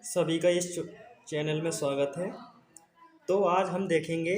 सभी का इस चैनल में स्वागत है। तो आज हम देखेंगे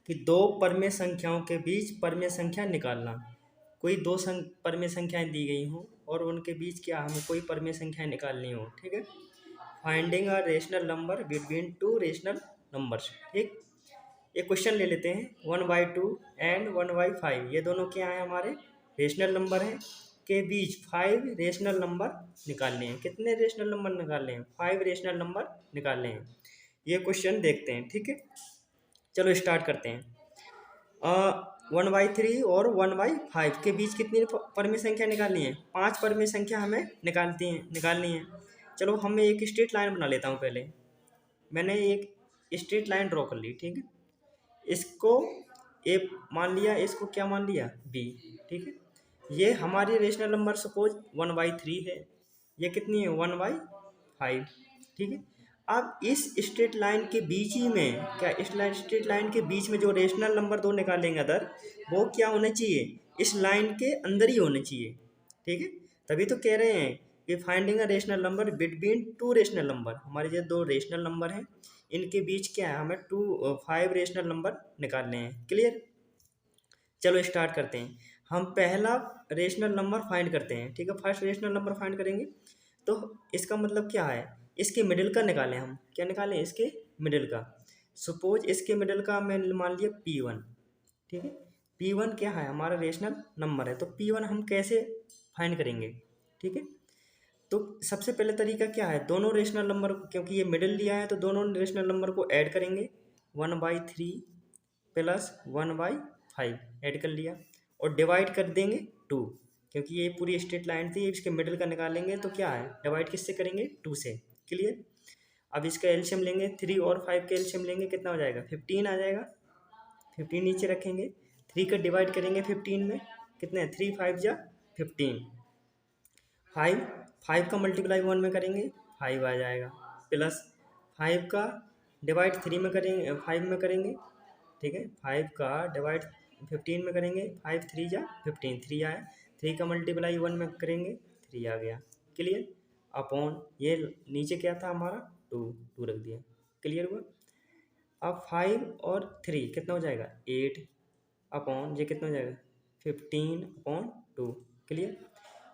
कि दो परमेय संख्याओं के बीच परमेय संख्या निकालना। कोई दो परमेय संख्याएं दी गई हों और उनके बीच क्या हमें कोई परमेय संख्या निकालनी हो। ठीक है। Finding a rational number between two rational numbers. ठीक। एक क्वेश्चन ले लेते हैं। 1/2 एंड 1/5 ये दोनों क्या हैं, हमारे रेशनल नंबर हैं। के बीच 5 रेशनल नंबर निकालने हैं। कितने रेशनल नंबर निकालने हैं? 5 रेशनल नंबर निकालने हैं। ये क्वेश्चन देखते हैं। ठीक है, चलो स्टार्ट करते हैं। 1/3 और 1/5 के बीच कितनी परमेय संख्या निकालनी है? 5 परमेय संख्या हमें निकालनी है। चलो हम एक स्ट्रेट लाइन बना लेता हूँ। पहले मैंने एक स्ट्रेट लाइन ड्रॉ कर ली। ठीक है, इसको ए मान लिया, इसको क्या मान लिया? बी। ठीक है, ये हमारी रेशनल नंबर सपोज 1/3 है। ये कितनी है? 1/5। ठीक है, अब इस स्ट्रेट लाइन के बीच ही में क्या, इस स्ट्रेट लाइन के बीच में जो रेशनल नंबर दो निकालेंगे अदर, वो क्या होने चाहिए? इस लाइन के अंदर ही होने चाहिए। ठीक है, तभी तो कह रहे हैं कि finding a rational number between two rational number. हमारे जो दो रेशनल नंबर हैं इनके बीच क्या है, हमें 5 रेशनल नंबर निकालने हैं। क्लियर? चलो स्टार्ट करते हैं। हम पहला रेशनल नंबर फाइंड करते हैं। ठीक है, फर्स्ट रेशनल नंबर फाइंड करेंगे तो इसका मतलब क्या है, इसके मिडिल का निकालें। हम क्या निकालें? इसके मिडिल का। सपोज इसके मिडिल का मैं मान लिया P1। ठीक है, P1 क्या है? हमारा रेशनल नंबर है। तो P1 हम कैसे फाइंड करेंगे? ठीक है, तो सबसे पहले तरीका क्या है, दोनों रेशनल नंबर, क्योंकि ये मिडिल लिया है तो दोनों रेशनल नंबर को ऐड करेंगे। 1/3 प्लस 1/5 ऐड कर लिया और डिवाइड कर देंगे 2, क्योंकि ये पूरी स्ट्रेट लाइन थी, इसके मिडिल का निकालेंगे तो क्या है, डिवाइड किससे करेंगे? 2 से। क्लियर? अब इसका एलसीएम लेंगे, 3 और 5 का एलसीएम लेंगे, कितना हो जाएगा? 15 आ जाएगा। 15 नीचे रखेंगे, 3 का डिवाइड करेंगे 15 में, कितने हैं? 3 5 जा 15। 5 का मल्टीप्लाई 1 में करेंगे, 5 आ जाएगा। प्लस 5 का डिवाइड 3 में करेंगे, 5 में करेंगे। ठीक है, 5 का डिवाइड 15 में करेंगे, 5 3 जा 15, 3 आया। 3 का मल्टीप्लाई 1 में करेंगे, 3 आ गया। क्लियर? अपॉन ये नीचे क्या था हमारा? 2 रख दिया। क्लियर हुआ? अब 5 और 3 कितना हो जाएगा? 8 अपॉन ये कितना हो जाएगा? 15/2। क्लियर?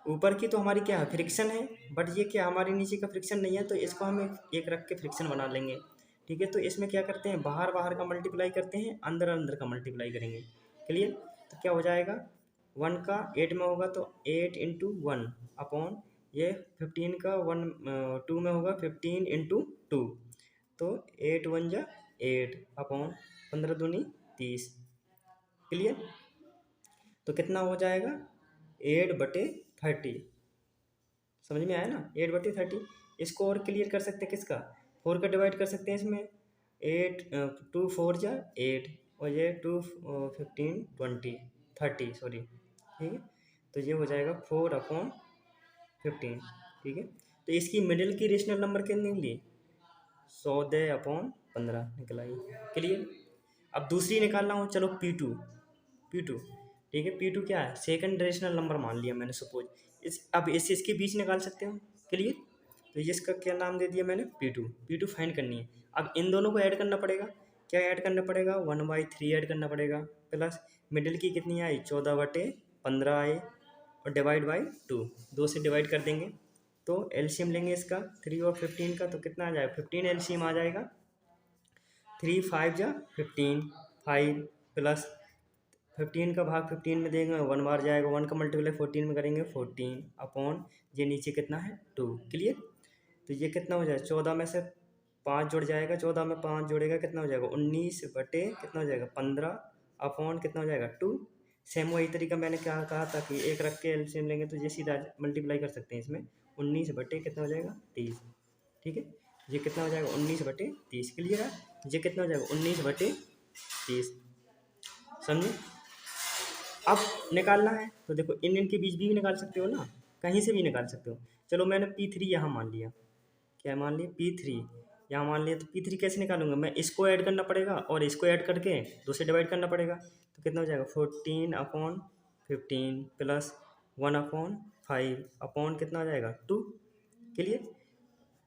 ऊपर की तो हमारी क्या है? फ्रिक्शन है, बट ये क्या हमारी नीचे का फ्रिक्शन नहीं है, तो इसको हम एक रख के फ्रिक्शन बना लेंगे। ठीक है, तो इसमें क्या करते हैं, बाहर बाहर का मल्टीप्लाई करते हैं, अंदर अंदर का मल्टीप्लाई करेंगे। क्लियर? तो क्या हो जाएगा, 1 का 8 में होगा तो 8 × 1 अपॉन ये 15 का 2 में होगा 15 × 2, तो 8 1 जा 8 अपॉन 15 दूनी 30। क्लियर? तो कितना हो जाएगा? 8/30। समझ में आया ना? 8/30। इसको और क्लियर कर सकते हैं, किसका? 4 का डिवाइड कर सकते हैं इसमें। 8 2 4 जा 8 और ये 2 15 20 30 सॉरी। ठीक है, तो ये हो जाएगा 4/15। ठीक है, तो इसकी मिडिल की रेशनल नंबर कितनी निकली? 14/15 निकला ये। क्लियर? अब दूसरी निकालना हो, चलो P2। ठीक है, P2 क्या है? सेकंड रेशनल नंबर मान लिया मैंने सपोज। अब इसके बीच निकाल सकते हो। क्लियर? तो इसका क्या नाम दे दिया मैंने? P2 फाइंड करनी है। अब इन दोनों को ऐड करना पड़ेगा। क्या ऐड करना पड़ेगा? 1/3 ऐड करना पड़ेगा, प्लस मिडिल की कितनी आई? 14/15 आए, और डिवाइड बाई 2 से डिवाइड कर देंगे। तो एलसीएम लेंगे इसका 3 और 15 का, तो कितना आ जाएगा? 15 एलसीएम आ जाएगा। 3 5 जा 15, 5 प्लस 15 का भाग 15 में देंगे, 1 बार जाएगा। 1 का मल्टीप्लाई 14 में करेंगे, 14 अपॉन ये नीचे कितना है? 2। क्लियर? तो ये कितना हो जाएगा? 14 में से 5 जुड़ जाएगा, 14 में 5 जोड़ेगा, कितना हो जाएगा? 19 बटे कितना हो जाएगा? 15 अपॉन कितना हो जाएगा? 2। सेम वही तरीका मैंने क्या कहा था कि एक रख के एलसीएम लेंगे तो ये सीधा मल्टीप्लाई कर सकते हैं इसमें। 19 बटे कितना हो जाएगा? 30। ठीक है, ये कितना हो जाएगा? 19/30। क्लियर है? ये कितना हो जाएगा? 19/30। समझे? अब निकालना है तो देखो, इन के बीच भी निकाल सकते हो ना, कहीं से भी निकाल सकते हो। चलो मैंने P3 यहाँ मान लिया। क्या मान लिया? P3 यहाँ मान लिया। तो P3 कैसे निकालूंगा मैं? इसको ऐड करना पड़ेगा और इसको ऐड करके 2 से डिवाइड करना पड़ेगा। तो कितना हो जाएगा? 14/15 प्लस 1/5 अपॉन कितना हो जाएगा? 2। क्लियर?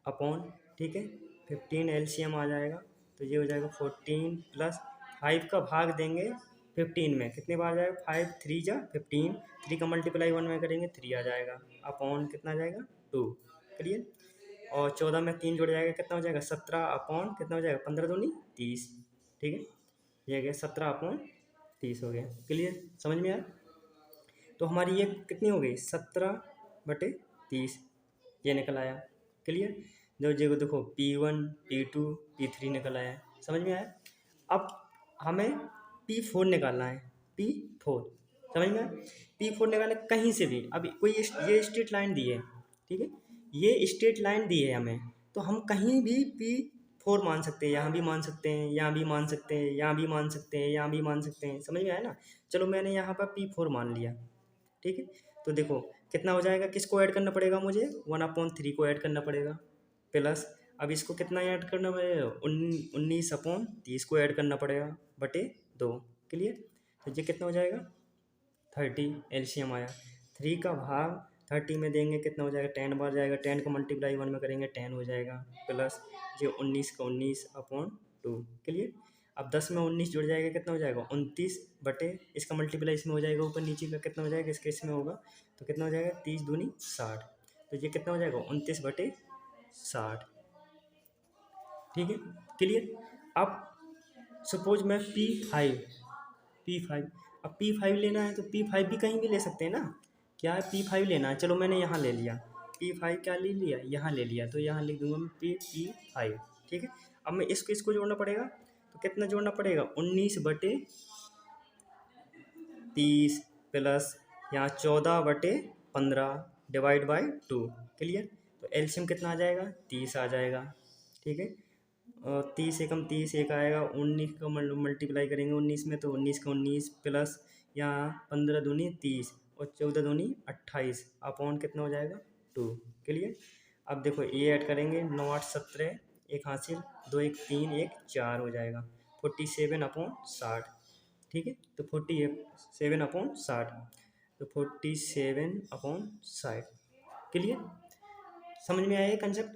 अपॉन, ठीक है, 15 एलसीएम आ जाएगा, तो ये हो जाएगा 14 प्लस 5 का भाग देंगे 15 में, कितने बार जाएगा, 5 3 जा 15, 3 का मल्टीप्लाई 1 में करेंगे 3 आ जाएगा, अपॉन कितना आ जाएगा 2, क्लियर। और 14 में 3 जुड़ जाएगा, कितना हो जाएगा 17 अपॉन कितना हो जाएगा 15 दूनी 30, ठीक है, ये गया 17 अपॉन 30 हो गया, क्लियर, समझ में आया। तो हमारी ये कितनी हो गई 17/30, ये निकल आया, क्लियर। जो जो देखो P1 P2 P3 निकल आया, समझ में आया। अब हमें P4 निकालना है, P4, समझ में आया। P4 निकालना कहीं से भी, अभी कोई ये स्ट्रेट लाइन दी है, ठीक है, ये स्ट्रेट लाइन दी है हमें, तो हम कहीं भी P4 मान सकते हैं, यहाँ भी मान सकते हैं, यहाँ भी मान सकते हैं, यहाँ भी मान सकते हैं, यहाँ भी मान सकते हैं, समझ में आया ना। चलो मैंने यहाँ पर P4 मान लिया, ठीक है। तो देखो कितना हो जाएगा, किसको ऐड करना पड़ेगा मुझे, 1/3 को ऐड करना पड़ेगा, प्लस अब इसको कितना ऐड करना पड़ेगा, 19/30 को ऐड करना पड़ेगा बटे 2, क्लियर। तो ये कितना हो जाएगा 30, एलसीएम आया, 3 का भाग 30 में देंगे कितना हो जाएगा 10 बार जाएगा, 10 को मल्टीप्लाई 1 में करेंगे 10 हो जाएगा, प्लस ये 19 का 19/2, क्लियर। अब 10 में 19 जुड़ जाएगा, कितना हो जाएगा 29 बटे, इसका मल्टीप्लाई इसमें हो जाएगा, ऊपर नीचे का कितना हो जाएगा इसके इसमें होगा, तो कितना हो जाएगा 30 दूनी 60, तो ये कितना हो जाएगा 29/60, ठीक है, क्लियर। अब सपोज मैं P5, अब P5 लेना है तो P5 भी कहीं भी ले सकते हैं ना, क्या है P5 लेना है, चलो मैंने यहाँ ले लिया, P5 क्या ले लिया, यहाँ ले लिया, तो यहाँ लिख दूंगा मैं P5, ठीक है। अब मैं इसको जोड़ना पड़ेगा, तो कितना जोड़ना पड़ेगा 19/30 प्लस यहाँ 14/15 डिवाइड बाई 2, क्लियर। तो एलसीएम कितना आ जाएगा 30 आ जाएगा, ठीक है। और 30 एकम 30 एक आएगा, 19 का मल्टीप्लाई करेंगे 19 में, तो 19 का 19 प्लस यहाँ 15 दूनी 30 और 14 दूनी 28 अपॉन कितना हो जाएगा 2, क्लियर। अब देखो ये ऐड करेंगे 9 8 17, एक हासिल 2 1 3 1 4 हो जाएगा 47/60, ठीक है। तो 47/60, तो 47/60, क्लियर, समझ में आया ये कंसेप्ट।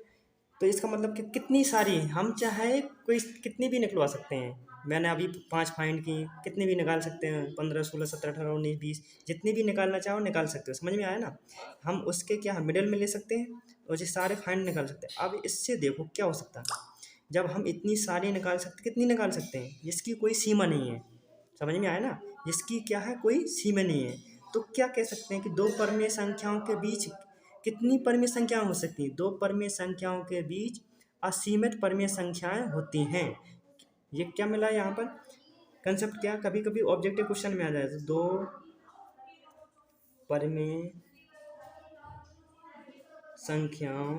तो इसका मतलब कि कितनी सारी हम चाहे कोई कितनी भी निकलवा सकते हैं, मैंने अभी 5 फाइंड की, कितनी भी निकाल सकते हैं, 15 16 17 18 19 20, जितनी भी निकालना चाहो निकाल सकते हो, समझ में आया ना। हम उसके क्या मिडिल में ले सकते हैं और ये सारे फाइंड निकाल सकते हैं। अब इससे देखो क्या हो सकता है, जब हम इतनी सारी निकाल सकते, कितनी निकाल सकते हैं, इसकी कोई सीमा नहीं है, समझ में आया ना, इसकी क्या है कोई सीमा नहीं है। तो क्या कह सकते हैं कि दो परमेय संख्याओं के बीच कितनी परमेय संख्याएं हो सकती हैं, दो परमेय संख्याओं के बीच असीमित परमेय संख्याएं होती हैं। ये क्या मिला यहाँ पर कंसेप्ट, क्या कभी कभी ऑब्जेक्टिव क्वेश्चन में आ जाए, तो दो परमेय संख्याओं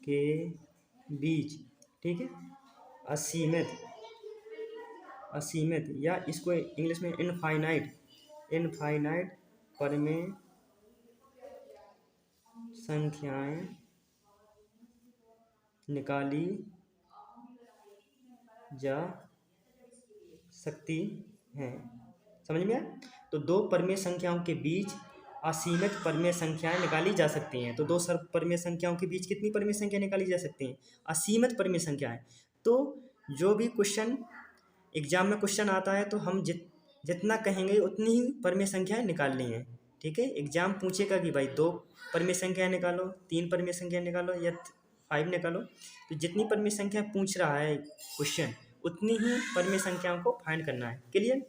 के बीच, ठीक है, असीमित या इसको इंग्लिश में इनफाइनाइट परमेय संख्याएं निकाली जा सकती हैं, समझ में आया। तो दो परमेय संख्याओं के बीच असीमित परमेय संख्याएं निकाली जा सकती हैं, तो दो परमेय संख्याओं के बीच कितनी परमेय संख्या निकाली जा सकती हैं, असीमित परमेय संख्याएं। तो जो भी क्वेश्चन एग्जाम में क्वेश्चन आता है, तो हम जितना कहेंगे उतनी ही परमेय संख्याएं निकालनी है, ठीक है। एग्जाम पूछेगा कि भाई 2 परमेय संख्याएं निकालो, 3 परमेय संख्या निकालो या 5 निकालो, तो जितनी परमेय संख्या पूछ रहा है क्वेश्चन उतनी ही परमेय संख्याओं को फाइंड करना है, क्लियर।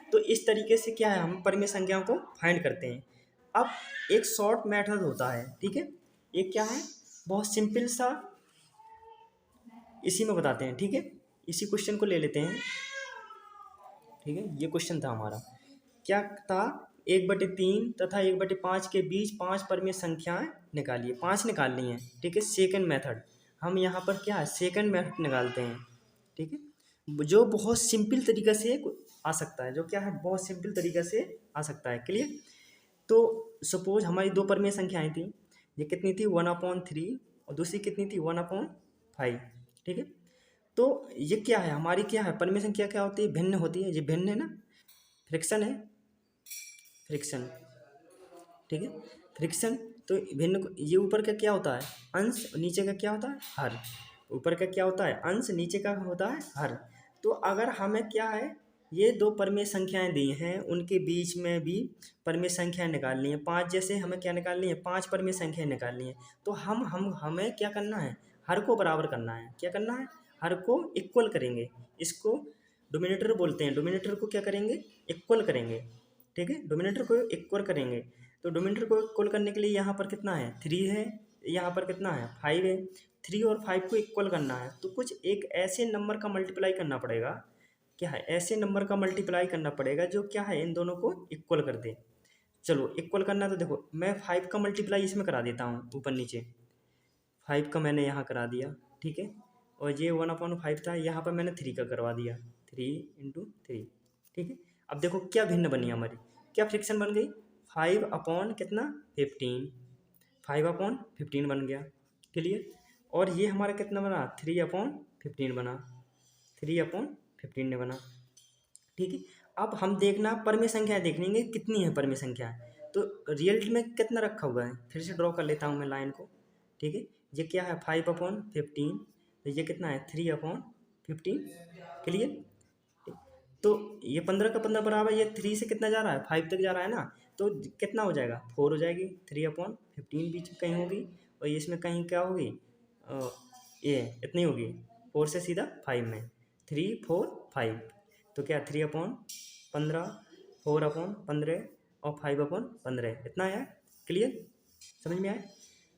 तो इस तरीके से क्या है हम परमेय संख्याओं को फाइंड करते हैं। अब एक शॉर्ट मेथड होता है, ठीक है, एक क्या है बहुत सिंपल सा, इसी में बताते हैं, ठीक है। इसी क्वेश्चन को ले लेते हैं, ठीक है। ये क्वेश्चन था हमारा, क्या था 1/3 तथा 1/5 के बीच 5 परमेय संख्याएं निकालिए, 5 निकालनी है, ठीक है। सेकंड मेथड, हम यहाँ पर क्या है सेकंड मेथड निकालते हैं, ठीक है, जो बहुत सिंपल तरीक़ा से आ सकता है, जो क्या है बहुत सिंपल तरीक़ा से आ सकता है, क्लियर। तो सपोज हमारी दो परमेय संख्याएं थी, ये कितनी थी 1/3 और दूसरी कितनी थी 1/5, ठीक है। तो ये क्या है हमारी क्या है परमेय संख्या क्या होती है, भिन्न होती है, ये भिन्न है ना, फ्रिक्शन है, फ्रिक्शन, ठीक है, फ्रिक्शन तो ये ऊपर का क्या होता है अंश, नीचे का क्या होता है हर। ऊपर का क्या होता है अंश, नीचे का होता है हर। तो अगर हमें क्या है, ये दो परिमेय संख्याएं दी हैं, उनके बीच में भी परिमेय संख्या निकालनी है। पाँच जैसे हमें क्या निकालनी है, पांच परिमेय संख्या निकालनी है। तो हमें क्या करना है, हर को बराबर करना है। क्या करना है, हर को इक्वल करेंगे। इसको डोमिनेटर बोलते हैं। डोमिनेटर को क्या करेंगे, इक्वल करेंगे। ठीक है, डोमिनेटर को इक्वल करेंगे। तो डोमिनेटर को इक्वल करने के लिए यहाँ पर कितना है, 3 है, यहाँ पर कितना है, 5 है। 3 और 5 को इक्वल करना है तो कुछ एक ऐसे नंबर का मल्टीप्लाई करना पड़ेगा। क्या है, ऐसे नंबर का मल्टीप्लाई करना पड़ेगा जो क्या है, इन दोनों को इक्वल कर दे। चलो इक्वल करना, तो देखो मैं 5 का मल्टीप्लाई इसमें करा देता हूँ, ऊपर नीचे 5 का मैंने यहाँ करा दिया। ठीक है, और ये 1/5 था, यहाँ पर मैंने 3 का करवा दिया, 3 × 3। ठीक है, अब देखो क्या भिन्न बनी हमारी, क्या फ्रिक्शन बन गई, 5 अपॉन कितना 15, 5/15 बन गया। क्लियर। और ये हमारा कितना बना, 3/15 बना, 3/15 ने बना। ठीक है, अब हम देखना परिमेय संख्याएं देखेंगे कितनी है परिमेय संख्या। तो रिजल्ट में कितना रखा हुआ है, फिर से ड्रॉ कर लेता हूँ मैं लाइन को। ठीक है, ये क्या है 5/15, तो ये कितना है 3/15। क्लियर। तो ये 15 का 15 बराबर, ये 3 से कितना जा रहा है, 5 तक जा रहा है ना, तो कितना हो जाएगा, 4 हो जाएगी। 3/15 बीच में कहीं होगी, और ये इसमें कहीं क्या होगी, ये इतनी होगी, 4 से सीधा 5 में, 3 4 5। तो क्या 3/15, 4/15 और 5/15 इतना है। क्लियर, समझ में आया।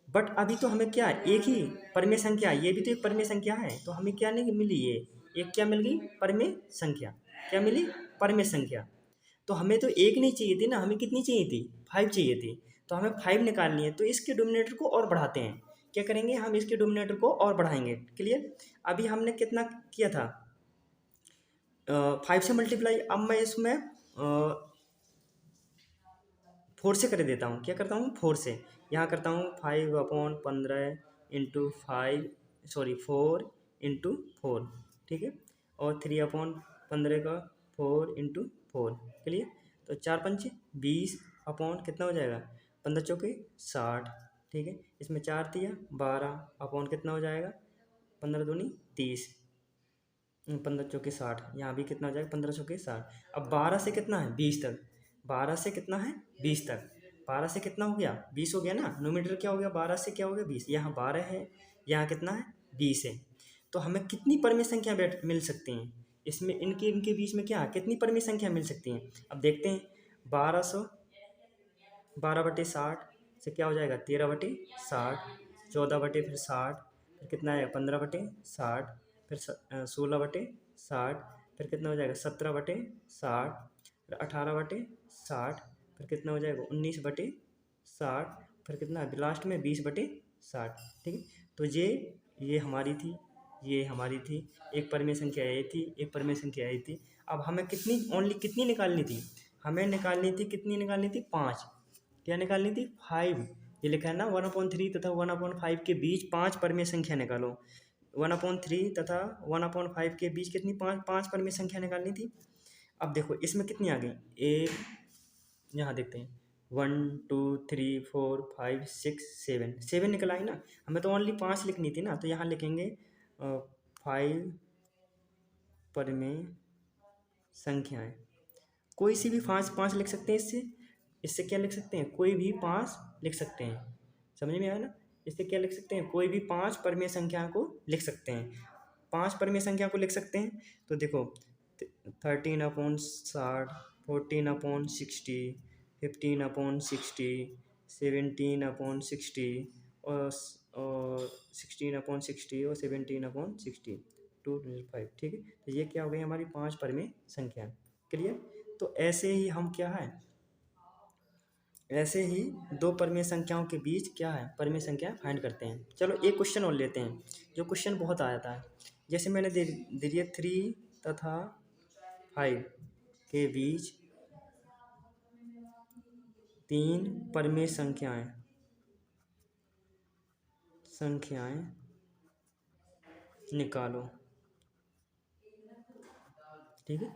बट अभी तो हमें क्या है, एक ही परिमेय संख्या, ये भी तो एक परिमेय संख्या है, तो हमें क्या नहीं मिली, ये एक क्या मिल गई, परिमेय संख्या। क्या मिली, परिमेय संख्या। तो हमें तो एक नहीं चाहिए थी ना, हमें कितनी चाहिए थी, 5 चाहिए थी। तो हमें 5 निकालनी है, तो इसके डोमिनेटर को और बढ़ाते हैं। क्या करेंगे, हम इसके डोमिनेटर को और बढ़ाएंगे। क्लियर। अभी हमने कितना किया था, 5 से मल्टीप्लाई। अब मैं इसमें 4 से कर देता हूँ। क्या करता हूँ, 4 से यहाँ करता हूँ, 5/15 इंटू 5, सॉरी 4 × 4। ठीक है, और 3/15 का 4 × 4। क्लियर। तो 4×5 = 20 अपॉन कितना हो जाएगा, 15×4 = 60। ठीक है, इसमें 4 दिया 12 अपॉन कितना हो जाएगा, 15×2 = 30, 15×4 = 60। यहाँ भी कितना हो जाएगा, 15×4 = 60। अब 12 से कितना है 20 तक, 12 से कितना है 20 तक, 12 से कितना हो गया 20 हो गया ना। नोमीटर क्या हो गया, 12 से क्या हो गया 20। यहाँ 12 है, यहाँ कितना है 20 है। तो हमें कितनी परिमेय संख्या मिल सकती हैं इसमें, इनके इनके बीच में क्या कितनी परिमेय संख्या मिल सकती हैं। अब देखते हैं, 12/60 से क्या हो जाएगा, 13/60, 14/60, फिर कितना है 15/60, फिर 16/60, फिर कितना हो जाएगा 17/60, फिर 18/60, फिर कितना हो जाएगा 19/60, फिर कितना है लास्ट में 20/60। ठीक है, तो ये हमारी थी, ये हमारी थी, एक परिमेय संख्या ये थी, एक परिमेय संख्या ये थी। अब हमें कितनी, ओनली कितनी निकालनी थी, हमें निकालनी थी, कितनी निकालनी थी, 5। क्या निकालनी थी, 5। ये लिखा है ना 1/3 तथा 1/5 के बीच 5 परिमेय संख्या निकालो। 1/3 तथा 1/5 के बीच कितनी, 5 परिमेय संख्या निकालनी थी। अब देखो इसमें कितनी आ गई, एक, यहाँ देखते हैं 1 2 3 4 5 6 7, 7 निकल आई ना। हमें तो ओनली 5 लिखनी थी ना, तो यहाँ लिखेंगे 5 परिमेय संख्याएं। कोई सी भी 5 5 लिख सकते हैं, इससे क्या लिख सकते हैं, कोई भी 5 लिख सकते हैं। समझ में आया ना, इससे क्या लिख सकते हैं, कोई भी 5 परिमेय संख्या को लिख सकते हैं। 5 परिमेय संख्या को लिख सकते हैं, तो देखो 13/60, 14/60, 15/60, 17/60, और 16/60 और 17/60, 2 5। ठीक है, तो ये क्या हो गई हमारी 5 परिमेय संख्या। क्लियर। तो ऐसे ही हम क्या है, ऐसे ही दो परिमेय संख्याओं के बीच क्या है, परिमेय संख्या फाइंड करते हैं। चलो एक क्वेश्चन और लेते हैं, जो क्वेश्चन बहुत आया था। जैसे मैंने दे दिया 3 तथा 5 के बीच 3 परिमेय संख्याएं निकालो। ठीक है,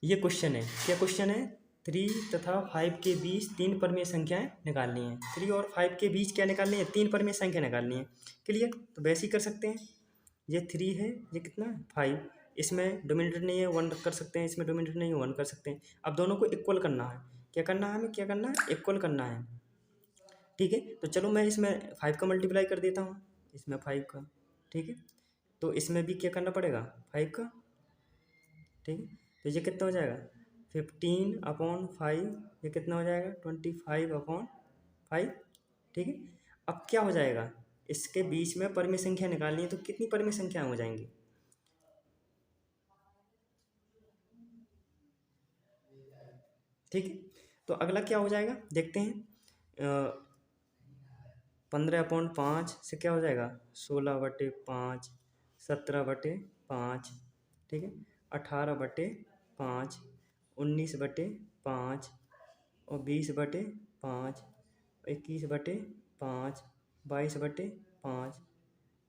ये क्वेश्चन है, क्या क्वेश्चन है, 3 तथा 5 के बीच 3 परिमेय संख्याएं निकालनी है। 3 और 5 के बीच क्या निकालनी है? 3 परिमेय संख्या निकालनी है। क्लियर? तो वैसे ही कर सकते हैं। ये 3 है, ये कितना है? 5। इसमें डोमिनेटर नहीं है, 1 कर सकते हैं, इसमें डोमिनेटर नहीं है, 1 कर सकते हैं। अब दोनों को इक्वल करना है। क्या करना है हमें? क्या करना है? इक्वल करना है। ठीक है, तो चलो मैं इसमें 5 का मल्टीप्लाई कर देता हूँ, इसमें 5 का। ठीक है, तो इसमें भी क्या करना पड़ेगा? 5 का। ठीक है, तो ये कितना हो जाएगा? 15/5। ये कितना हो जाएगा? 25/5। ठीक है, अब क्या हो जाएगा? इसके बीच में परिमेय संख्या निकालनी है, तो कितनी परिमेय संख्या हो जाएंगी? ठीक है, तो अगला क्या हो जाएगा देखते हैं। 15/5 से क्या हो जाएगा? 16/5, 17/5। ठीक है, 18/5, 19/5 और 20/5, 21/5, 22/5,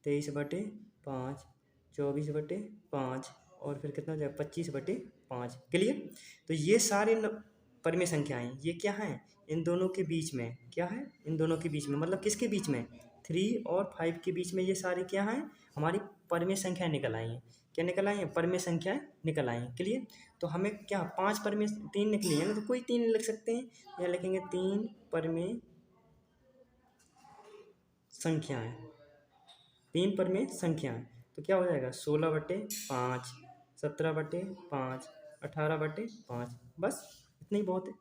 23/5, 24/5 और फिर कितना हो जाएगा? 25/5। क्लियर? तो ये सारे परिमेय संख्याएं ये क्या हैं? इन दोनों के बीच में। क्या है? इन दोनों के बीच में, मतलब किसके बीच में? 3 और 5 के बीच में ये सारी क्या हैं? हमारी परिमेय संख्याएं निकल आई हैं। क्या निकल आई हैं? परिमेय संख्याएं निकल आई हैं। क्लियर? तो हमें क्या 5 परिमेय 3 निकली है ना, तो कोई 3 लिख सकते हैं। यहाँ लिखेंगे 3 परिमेय संख्याएं। 3 परिमेय संख्याएं, तो क्या हो जाएगा? 16/5, 17/5, 18/5। बस इतना ही बहुत है।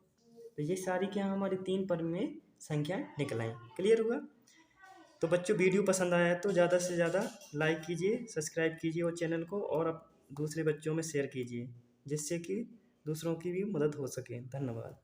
तो ये सारी क्या हमारी 3 परिमेय संख्याएं निकल आई। क्लियर हुआ? तो बच्चों वीडियो पसंद आया तो ज़्यादा से ज़्यादा लाइक कीजिए, सब्सक्राइब कीजिए और चैनल को, और दूसरे बच्चों में शेयर कीजिए, जिससे कि दूसरों की भी मदद हो सके। धन्यवाद।